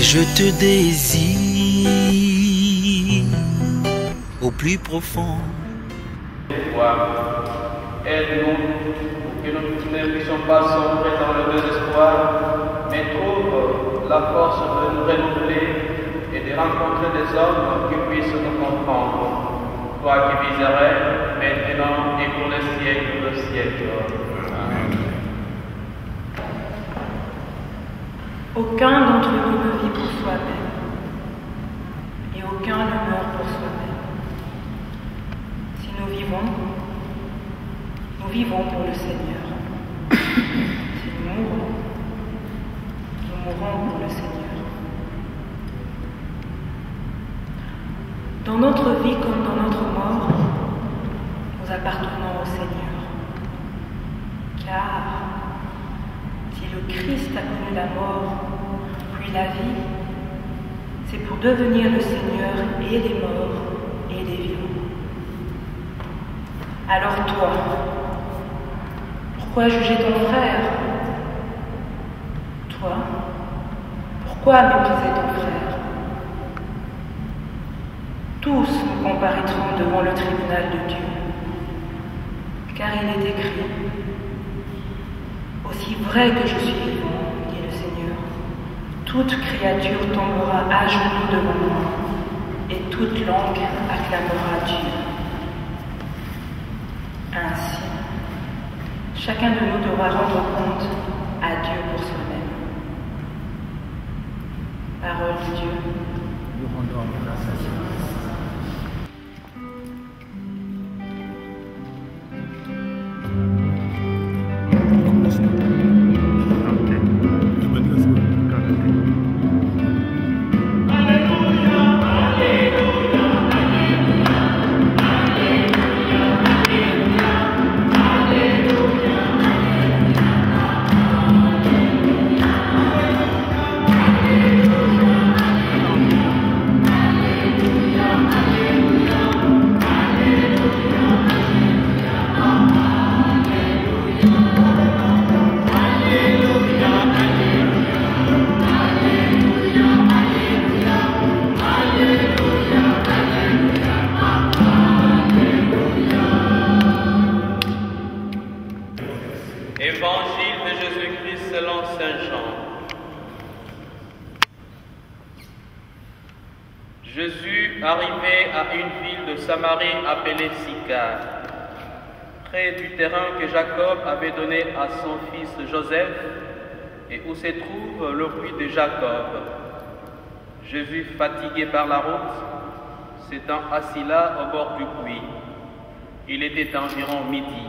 je te désire au plus profond. Aide-nous pour que nous ne puissions pas sombrer dans le désespoir, mais trouve la force de nous renouveler et de rencontrer des hommes qui puissent nous comprendre. Toi qui viserais maintenant et pour les siècles de siècles. Amen. Aucun d'entre nous ne vit pour soi-même, et aucun ne meurt pour soi-même. Si nous vivons pour le Seigneur. Si nous mourons pour le Seigneur. Dans notre vie comme dans notre mort, nous appartenons au Seigneur. Car si le Christ a connu la mort, puis la vie, c'est pour devenir le Seigneur et des morts et des vivants. Alors toi, pourquoi juger ton frère? Toi, pourquoi mépriser ton frère? Tous nous comparaîtrons devant le tribunal de Dieu, car il est écrit: aussi vrai que je suis vivant, dit le Seigneur, toute créature tombera à genoux devant moi, et toute langue acclamera Dieu. Ainsi, chacun de nous devra rendre compte à Dieu pour soi-même. Parole de Dieu. Nous rendons grâce à Dieu. Évangile de Jésus-Christ selon Saint Jean. Jésus arrivait à une ville de Samarie appelée Sychar, près du terrain que Jacob avait donné à son fils Joseph et où se trouve le puits de Jacob. Jésus, fatigué par la route, s'étant assis là au bord du puits. Il était environ midi.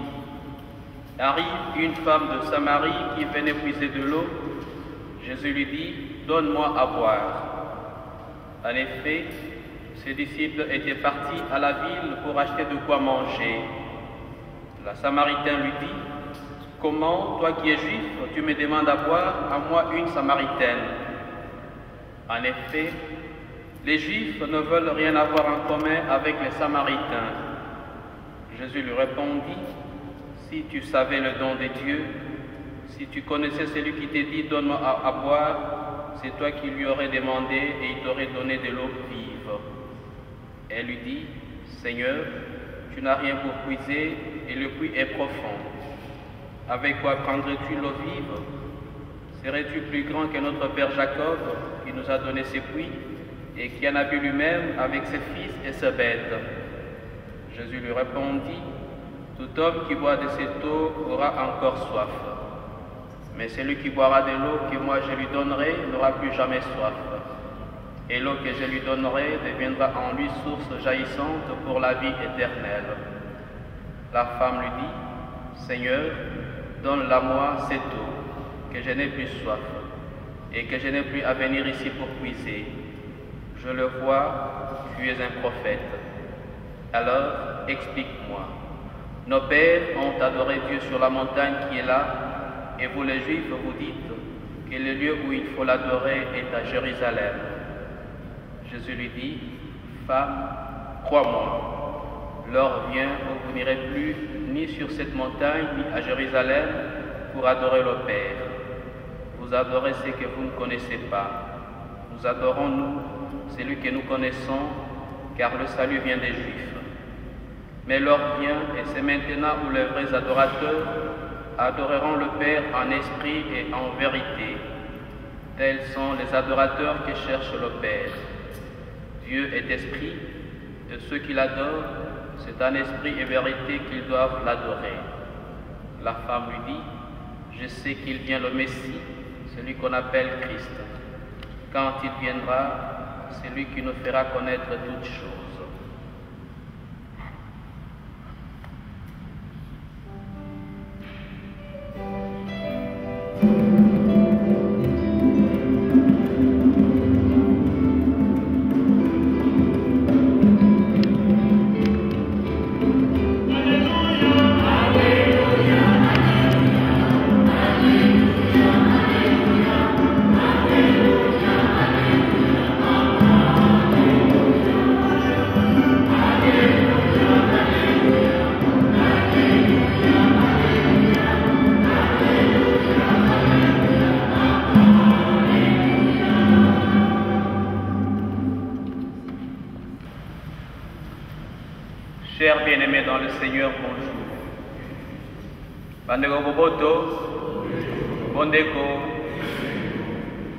Arrive une femme de Samarie qui venait puiser de l'eau. Jésus lui dit: donne-moi à boire. En effet, ses disciples étaient partis à la ville pour acheter de quoi manger. La Samaritaine lui dit: comment, toi qui es juif, tu me demandes à boire, à moi une Samaritaine? En effet, les Juifs ne veulent rien avoir en commun avec les Samaritains. Jésus lui répondit: si tu savais le don de Dieu, si tu connaissais celui qui t'a dit donne-moi à boire, c'est toi qui lui aurais demandé et il t'aurait donné de l'eau vive. Elle lui dit: Seigneur, tu n'as rien pour puiser et le puits est profond. Avec quoi prendrais-tu l'eau vive? Serais-tu plus grand que notre père Jacob qui nous a donné ce puits et qui en a bu lui-même avec ses fils et ses bêtes? Jésus lui répondit: tout homme qui boit de cette eau aura encore soif. Mais celui qui boira de l'eau que moi je lui donnerai n'aura plus jamais soif. Et l'eau que je lui donnerai deviendra en lui source jaillissante pour la vie éternelle. La femme lui dit: Seigneur, donne-la-moi cette eau, que je n'ai plus soif, et que je n'ai plus à venir ici pour puiser. Je le vois, tu es un prophète. Alors, explique-moi. Nos pères ont adoré Dieu sur la montagne qui est là, et vous les Juifs vous dites que le lieu où il faut l'adorer est à Jérusalem. Jésus lui dit: Femme, crois-moi, l'heure vient où vous n'irez plus ni sur cette montagne ni à Jérusalem pour adorer le Père. Vous adorez ce que vous ne connaissez pas. Nous adorons, nous, celui que nous connaissons, car le salut vient des Juifs. Mais l'heure vient, et c'est maintenant où les vrais adorateurs adoreront le Père en esprit et en vérité. Tels sont les adorateurs qui cherchent le Père. Dieu est esprit, et ceux qui l'adorent, c'est en esprit et vérité qu'ils doivent l'adorer. La femme lui dit, je sais qu'il vient le Messie, celui qu'on appelle Christ. Quand il viendra, c'est lui qui nous fera connaître toutes choses. Chers bien-aimés dans le Seigneur, bonjour. Bandeko Boboto, Bondeko.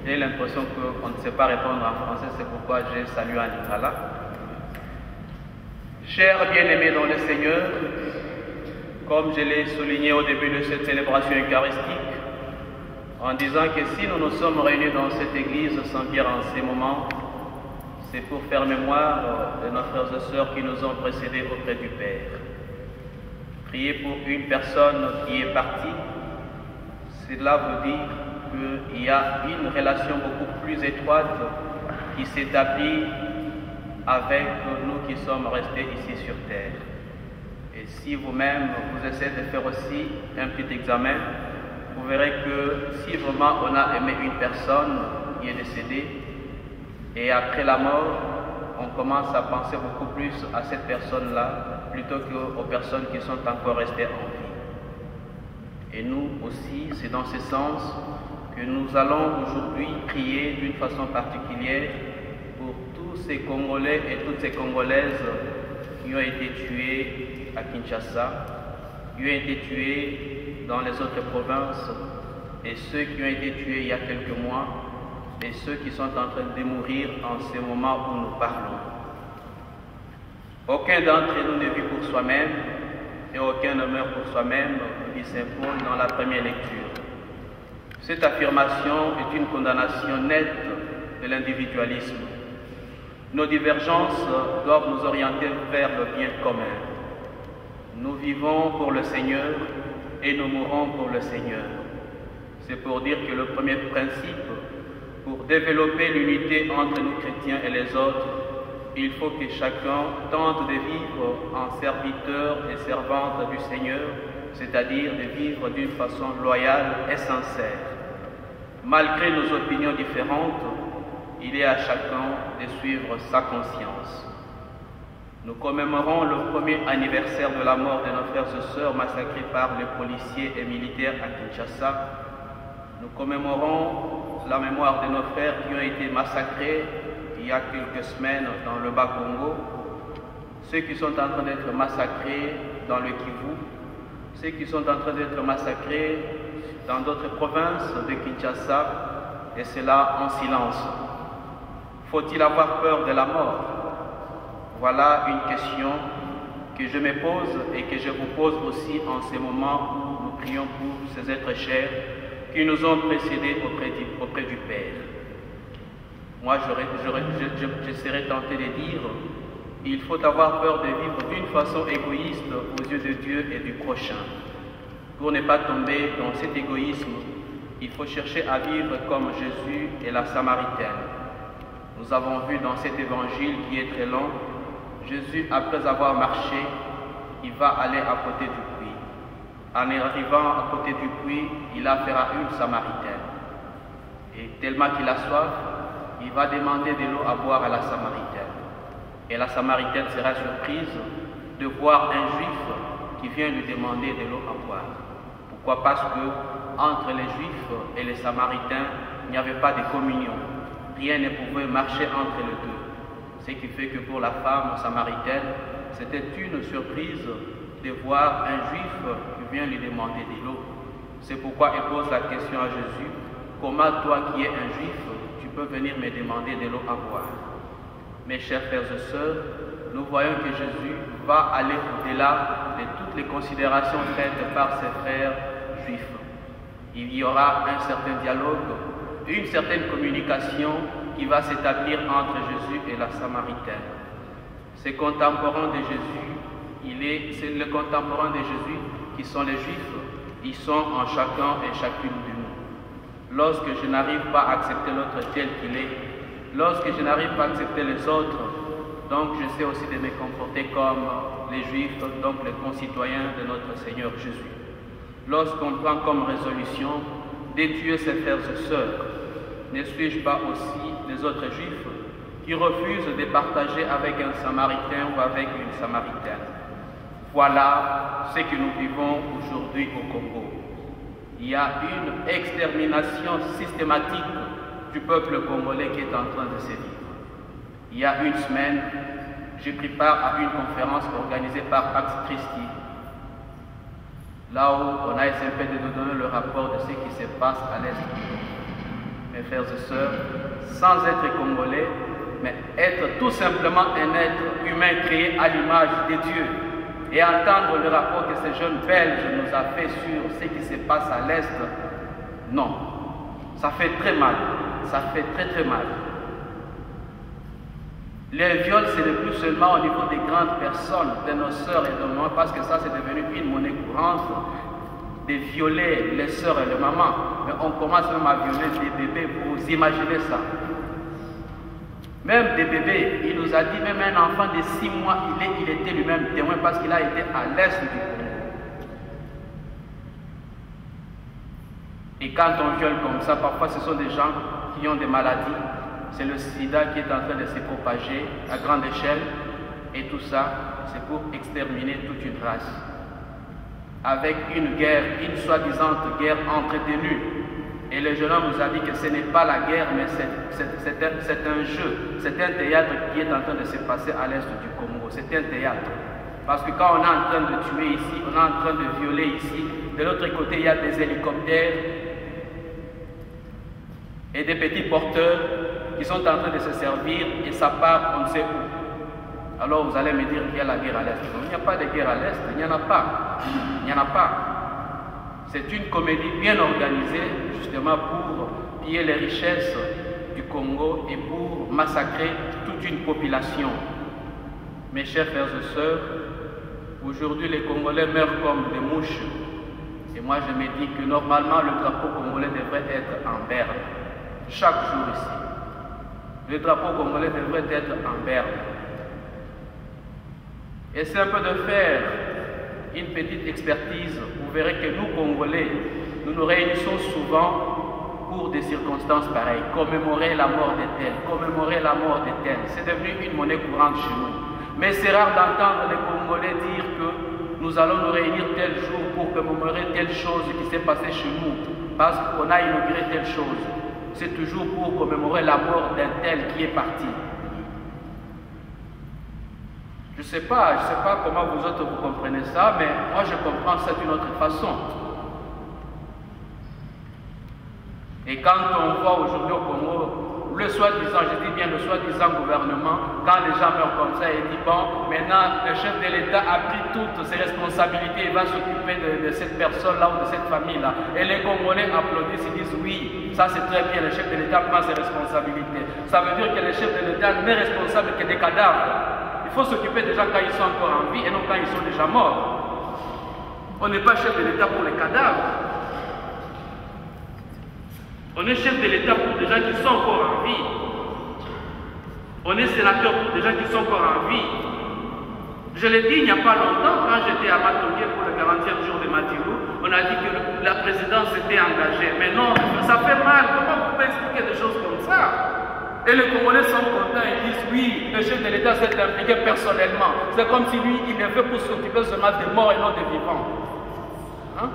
J'ai l'impression qu'on ne sait pas répondre en français, c'est pourquoi j'ai salué en lingala. Chers bien-aimés dans le Seigneur, comme je l'ai souligné au début de cette célébration eucharistique, en disant que si nous nous sommes réunis dans cette église sans Pierre en ces moments, c'est pour faire mémoire de nos frères et sœurs qui nous ont précédés auprès du Père. Prier pour une personne qui est partie, cela veut dire qu'il y a une relation beaucoup plus étroite qui s'établit avec nous qui sommes restés ici sur terre. Et si vous-même, vous essayez de faire aussi un petit examen, vous verrez que si vraiment on a aimé une personne qui est décédée, et après la mort, on commence à penser beaucoup plus à cette personne-là plutôt qu'aux personnes qui sont encore restées en vie. Et nous aussi, c'est dans ce sens que nous allons aujourd'hui prier d'une façon particulière pour tous ces Congolais et toutes ces Congolaises qui ont été tués à Kinshasa, qui ont été tués dans les autres provinces, et ceux qui ont été tués il y a quelques mois, et ceux qui sont en train de mourir en ce moment où nous parlons. Aucun d'entre nous ne vit pour soi-même et aucun ne meurt pour soi-même, dit Saint Paul dans la première lecture. Cette affirmation est une condamnation nette de l'individualisme. Nos divergences doivent nous orienter vers le bien commun. Nous vivons pour le Seigneur et nous mourrons pour le Seigneur. C'est pour dire que le premier principe, pour développer l'unité entre nous chrétiens et les autres, il faut que chacun tente de vivre en serviteur et servante du Seigneur, c'est-à-dire de vivre d'une façon loyale et sincère. Malgré nos opinions différentes, il est à chacun de suivre sa conscience. Nous commémorons le premier anniversaire de la mort de nos frères et sœurs massacrés par les policiers et militaires à Kinshasa. Nous commémorons la mémoire de nos frères qui ont été massacrés il y a quelques semaines dans le Bas-Congo, ceux qui sont en train d'être massacrés dans le Kivu, ceux qui sont en train d'être massacrés dans d'autres provinces de Kinshasa, et cela en silence. Faut-il avoir peur de la mort? Voilà une question que je me pose et que je vous pose aussi en ces moments où nous prions pour ces êtres chers qui nous ont précédés auprès du Père. Moi, je serais tenté de dire, il faut avoir peur de vivre d'une façon égoïste aux yeux de Dieu et du prochain. Pour ne pas tomber dans cet égoïsme, il faut chercher à vivre comme Jésus et la Samaritaine. Nous avons vu dans cet évangile qui est très long, Jésus, après avoir marché, il va aller à côté du puits. En arrivant à côté du puits, il a affaire à une Samaritaine. Et tellement qu'il a soif, il va demander de l'eau à boire à la Samaritaine. Et la Samaritaine sera surprise de voir un Juif qui vient lui demander de l'eau à boire. Pourquoi? Parce que entre les Juifs et les Samaritains, il n'y avait pas de communion. rien ne pouvait marcher entre les deux. Ce qui fait que pour la femme samaritaine, c'était une surprise de voir un juif qui vient lui demander de l'eau. C'est pourquoi elle pose la question à Jésus, comment toi qui es un juif, tu peux venir me demander de l'eau à boire? Mes chers frères et sœurs, nous voyons que Jésus va aller au-delà de toutes les considérations faites par ses frères juifs. Il y aura un certain dialogue, une certaine communication qui va s'établir entre Jésus et la Samaritaine. Ces contemporains de Jésus, c'est le contemporain de Jésus qui sont les Juifs, ils sont en chacun et chacune de nous. Lorsque je n'arrive pas à accepter l'autre tel qu'il est, lorsque je n'arrive pas à accepter les autres, donc je sais aussi de me comporter comme les Juifs, donc les concitoyens de notre Seigneur Jésus. Lorsqu'on prend comme résolution de tuer ses frères et sœurs, ne suis-je pas aussi les autres Juifs qui refusent de partager avec un Samaritain ou avec une Samaritaine? Voilà ce que nous vivons aujourd'hui au Congo. Il y a une extermination systématique du peuple congolais qui est en train de se vivre. Il y a une semaine, j'ai pris part à une conférence organisée par Pax Christi, là où on a essayé de nous donner le rapport de ce qui se passe à l'Est du Congo. Mes frères et sœurs, sans être congolais, mais être tout simplement un être humain créé à l'image de Dieu, et entendre le rapport que ce jeune Belge nous a fait sur ce qui se passe à l'Est, non, ça fait très mal, ça fait très très mal. Les viols, ce n'est plus seulement au niveau des grandes personnes, de nos sœurs et de moi, parce que ça c'est devenu une monnaie courante, de violer les sœurs et les mamans, mais on commence même à violer des bébés, vous imaginez ça. Même des bébés, il nous a dit, même un enfant de 6 mois, il était lui-même témoin parce qu'il a été à l'est du Congo. Et quand on viole comme ça, parfois ce sont des gens qui ont des maladies. C'est le sida qui est en train de se propager à grande échelle. Et tout ça, c'est pour exterminer toute une race. Avec une guerre, une soi-disant guerre entretenue. Et le jeune homme nous a dit que ce n'est pas la guerre, mais c'est un jeu, c'est un théâtre qui est en train de se passer à l'est du Congo. C'est un théâtre. Parce que quand on est en train de tuer ici, on est en train de violer ici, de l'autre côté il y a des hélicoptères et des petits porteurs qui sont en train de se servir et ça part on ne sait où. Alors vous allez me dire qu'il y a la guerre à l'est. Il n'y a pas de guerre à l'est, il n'y en a pas. Il n'y en a pas. C'est une comédie bien organisée justement pour piller les richesses du Congo et pour massacrer toute une population. Mes chers frères et sœurs, aujourd'hui les Congolais meurent comme des mouches. Et moi je me dis que normalement le drapeau congolais devrait être en berne. Chaque jour ici. Le drapeau congolais devrait être en berne. Et c'est un peu de faire une petite expertise. Vous verrez que nous, Congolais, nous nous réunissons souvent pour des circonstances pareilles. Commémorer la mort de tel, commémorer la mort de tel. C'est devenu une monnaie courante chez nous. Mais c'est rare d'entendre les Congolais dire que nous allons nous réunir tel jour pour commémorer telle chose qui s'est passée chez nous, parce qu'on a inauguré telle chose. C'est toujours pour commémorer la mort d'un tel qui est parti. Je ne sais pas comment vous autres vous comprenez ça, mais moi je comprends ça d'une autre façon. Et quand on voit aujourd'hui au Congo, le soi-disant, je dis bien le soi-disant gouvernement, quand les gens meurent comme ça, il dit bon, maintenant le chef de l'État a pris toutes ses responsabilités, il va s'occuper de cette personne-là ou de cette famille-là. Et les Congolais applaudissent, ils disent oui, ça c'est très bien, le chef de l'État prend ses responsabilités. Ça veut dire que le chef de l'État n'est responsable que des cadavres. Il faut s'occuper des gens quand ils sont encore en vie et non quand ils sont déjà morts. On n'est pas chef de l'État pour les cadavres. On est chef de l'État pour des gens qui sont encore en vie. On est sénateur pour des gens qui sont encore en vie. Je l'ai dit il n'y a pas longtemps, quand j'étais à Matongé pour le 40e jour de Matilou, on a dit que la présidence était engagée. Mais non, ça fait mal. Comment vous pouvez expliquer des choses comme ça? Et les Congolais sont contents, ils disent oui, le chef de l'État s'est impliqué personnellement. C'est comme si lui, il est fait pour s'occuper seulement des morts et non des vivants. Hein?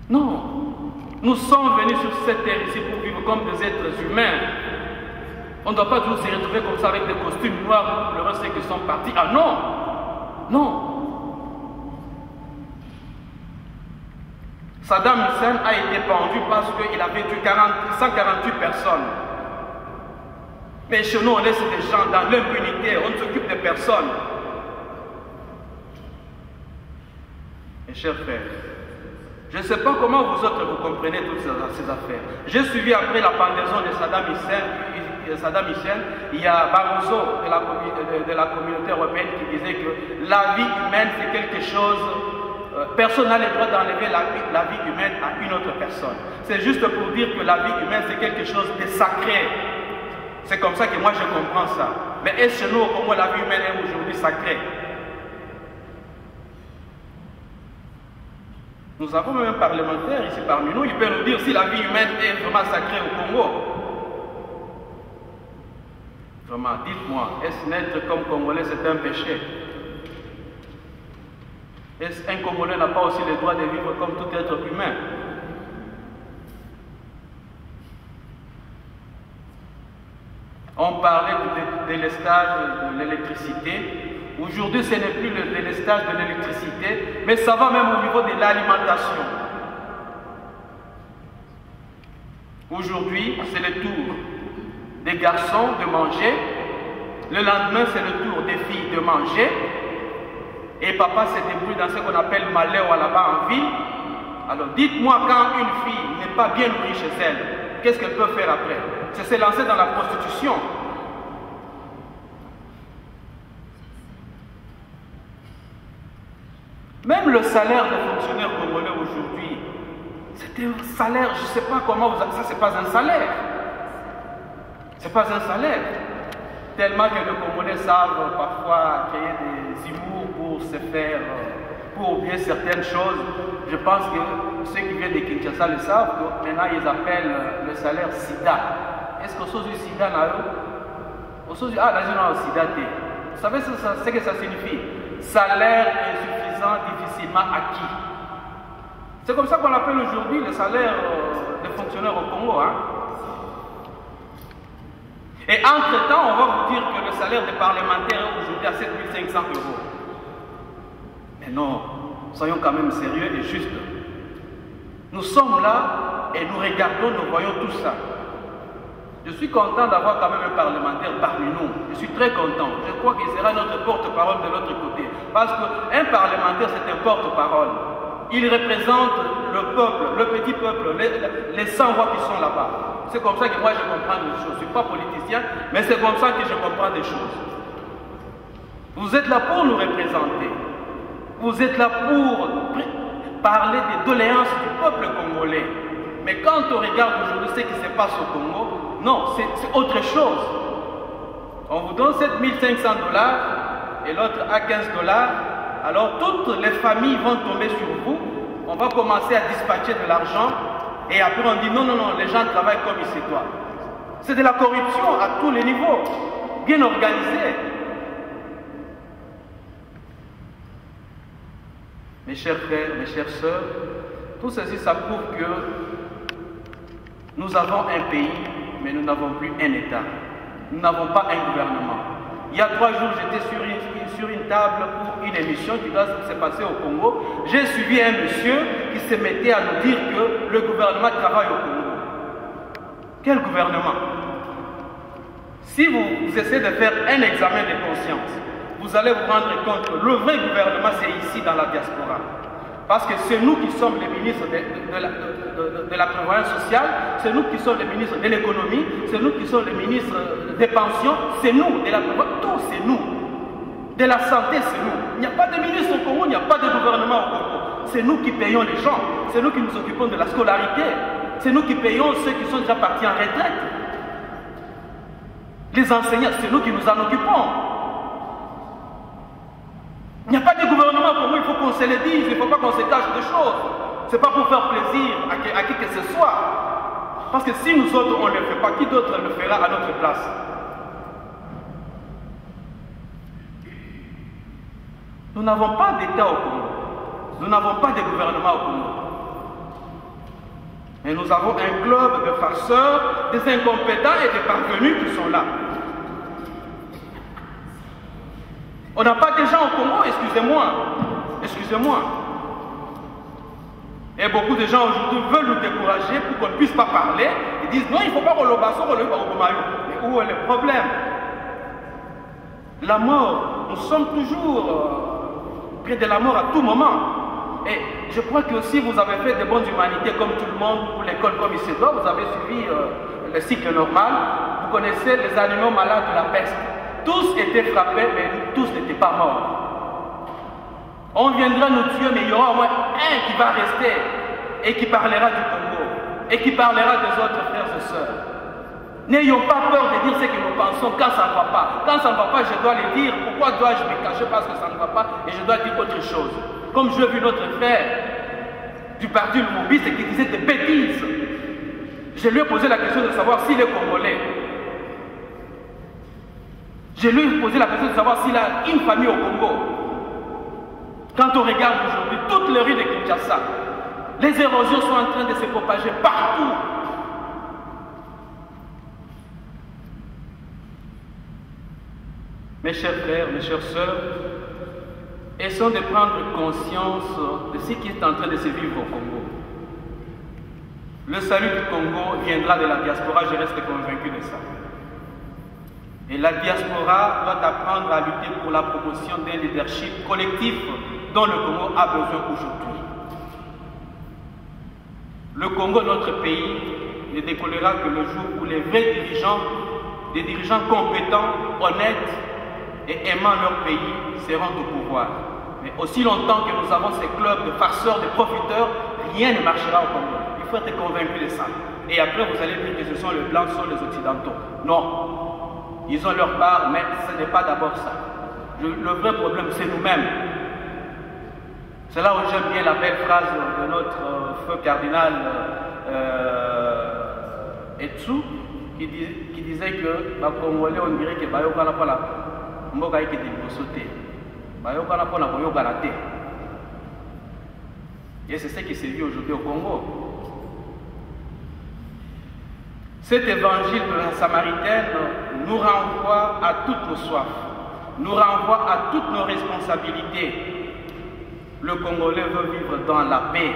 Non. Nous sommes venus sur cette terre ici pour vivre comme des êtres humains. On ne doit pas toujours se retrouver comme ça avec des costumes noirs, le reste c'est qu'ils sont partis. Ah non! Non! Saddam Hussein a été pendu parce qu'il avait tué 148 personnes. Mais chez nous, on laisse des gens dans l'impunité, on ne s'occupe de personne. Mes chers frères, je ne sais pas comment vous autres vous comprenez toutes ces affaires. J'ai suivi après la pendaison de Saddam Hussein, il y a Barroso de la communauté européenne qui disait que la vie humaine c'est quelque chose, personne n'a le droit d'enlever la vie humaine à une autre personne. C'est juste pour dire que la vie humaine c'est quelque chose de sacré. C'est comme ça que moi je comprends ça. Mais est-ce chez nous comment la vie humaine est aujourd'hui sacrée? Nous avons même un parlementaire ici parmi nous, il peut nous dire si la vie humaine est vraiment sacrée au Congo. Vraiment, dites-moi, est-ce naître comme Congolais c'est un péché? Est-ce qu'un Congolais n'a pas aussi le droit de vivre comme tout être humain? On parlait du délestage de l'électricité. Aujourd'hui, ce n'est plus le délestage de l'électricité, mais ça va même au niveau de l'alimentation. Aujourd'hui, c'est le tour des garçons de manger. Le lendemain, c'est le tour des filles de manger. Et papa se débrouille dans ce qu'on appelle Maléo là-bas en ville. Alors dites-moi, quand une fille n'est pas bien nourrie chez elle, qu'est-ce qu'elle peut faire après? C'est se lancer dans la prostitution. Même le salaire des fonctionnaires congolais aujourd'hui, c'est un salaire, je ne sais pas comment vous... Ça, c'est pas un salaire. C'est pas un salaire. Tellement que les Congolais savent parfois créer des humours pour se faire, pour oublier certaines choses. Je pense que ceux qui viennent de Kinshasa le savent, que maintenant ils appellent le salaire SIDA. Est-ce que vous avez SIDA là? Ah, là, je n'ai SIDA. Vous savez ce que ça signifie? Salaire insuffisant, difficilement acquis. C'est comme ça qu'on appelle aujourd'hui le salaire des fonctionnaires au Congo. Hein? Et entre-temps, on va vous dire que le salaire des parlementaires est aujourd'hui à 7500 €. Mais non, soyons quand même sérieux et justes. Nous sommes là et nous regardons, nous voyons tout ça. Je suis content d'avoir quand même un parlementaire parmi nous. Je suis très content. Je crois qu'il sera notre porte-parole de l'autre côté. Parce qu'un parlementaire, c'est un porte-parole. Il représente le peuple, le petit peuple, les 100 voix qui sont là-bas. C'est comme ça que moi je comprends des choses. Je ne suis pas politicien, mais c'est comme ça que je comprends des choses. Vous êtes là pour nous représenter. Vous êtes là pour parler des doléances du peuple congolais. Mais quand on regarde aujourd'hui ce qui se passe au Congo, non, c'est autre chose. On vous donne 7500 $ et l'autre à 15 $. Alors toutes les familles vont tomber sur vous. On va commencer à dispatcher de l'argent. Et après on dit non, non, non, les gens travaillent comme il se doit. C'est de la corruption à tous les niveaux, bien organisée. Mes chers frères, mes chères sœurs, tout ceci, ça prouve que nous avons un pays, mais nous n'avons plus un État. Nous n'avons pas un gouvernement. Il y a 3 jours, j'étais sur une table pour une émission qui doit se passer au Congo. J'ai suivi un monsieur qui se mettait à nous dire que le gouvernement travaille au Congo. Quel gouvernement? Si vous essayez de faire un examen de conscience, vous allez vous rendre compte que le vrai gouvernement, c'est ici dans la diaspora. Parce que c'est nous qui sommes les ministres de la prévoyance sociale, c'est nous qui sommes les ministres de l'économie, c'est nous qui sommes les ministres des pensions, c'est nous, de la prévoyance, tout c'est nous. De la santé, c'est nous. Il n'y a pas de ministre au Congo, il n'y a pas de gouvernement au Congo. C'est nous qui payons les gens, c'est nous qui nous occupons de la scolarité, c'est nous qui payons ceux qui sont déjà partis en retraite. Les enseignants, c'est nous qui nous en occupons. Il n'y a pas de gouvernement pour nous, il faut qu'on se le dise, il ne faut pas qu'on se cache des choses. Ce n'est pas pour faire plaisir à qui que ce soit. Parce que si nous autres, on ne le fait pas, qui d'autre le fera à notre place? Nous n'avons pas d'État au Congo. Nous n'avons pas de gouvernement au Congo. Mais nous avons un club de farceurs, des incompétents et des parvenus qui sont là. On n'a pas des gens au Congo, excusez-moi. Excusez-moi. Et beaucoup de gens aujourd'hui veulent nous décourager pour qu'on ne puisse pas parler. Ils disent non, il ne faut pas qu'on le basse, on le maillot. Mais où est le problème? La mort, nous sommes toujours près de la mort à tout moment. Et je crois que si vous avez fait des bonnes humanités comme tout le monde, ou l'école comme il se doit, vous avez suivi le cycle normal, vous connaissez les animaux malades de la peste. Tous étaient frappés, mais tous n'étaient pas morts. On viendra nous tuer, mais il y aura au moins un qui va rester et qui parlera du Congo et qui parlera des autres frères et sœurs. N'ayons pas peur de dire ce que nous pensons quand ça ne va pas. Quand ça ne va pas, je dois le dire. Pourquoi dois-je me cacher parce que ça ne va pas et je dois dire autre chose? Comme j'ai vu notre frère du parti Lumumba qui disait des bêtises. Je lui ai posé la question de savoir s'il est congolais. Je lui ai posé la question de savoir s'il a une famille au Congo. Quand on regarde aujourd'hui toutes les rues de Kinshasa, les érosions sont en train de se propager partout. Mes chers frères, mes chères sœurs, essayons de prendre conscience de ce qui est en train de se vivre au Congo. Le salut du Congo viendra de la diaspora, je reste convaincu de ça. Et la diaspora doit apprendre à lutter pour la promotion d'un leadership collectif dont le Congo a besoin aujourd'hui. Le Congo, notre pays, ne décollera que le jour où les vrais dirigeants, des dirigeants compétents, honnêtes et aimant leur pays seront au pouvoir. Mais aussi longtemps que nous avons ces clubs de farceurs, de profiteurs, rien ne marchera au Congo. Il faut être convaincu de ça. Et après, vous allez dire que ce sont les Blancs, ce sont les Occidentaux. Non. Ils ont leur part, mais ce n'est pas d'abord ça. Le vrai problème, c'est nous-mêmes. C'est là où j'aime bien la belle phrase de notre feu cardinal Etsu, qui disait que les Congolais, on dirait que Bayokana pour la Mboka qui est sauté. Bayokana pour la Boyokana. Et c'est ce qui s'est vu aujourd'hui au Congo. Cet évangile de la Samaritaine nous renvoie à toutes nos soifs, nous renvoie à toutes nos responsabilités. Le Congolais veut vivre dans la paix.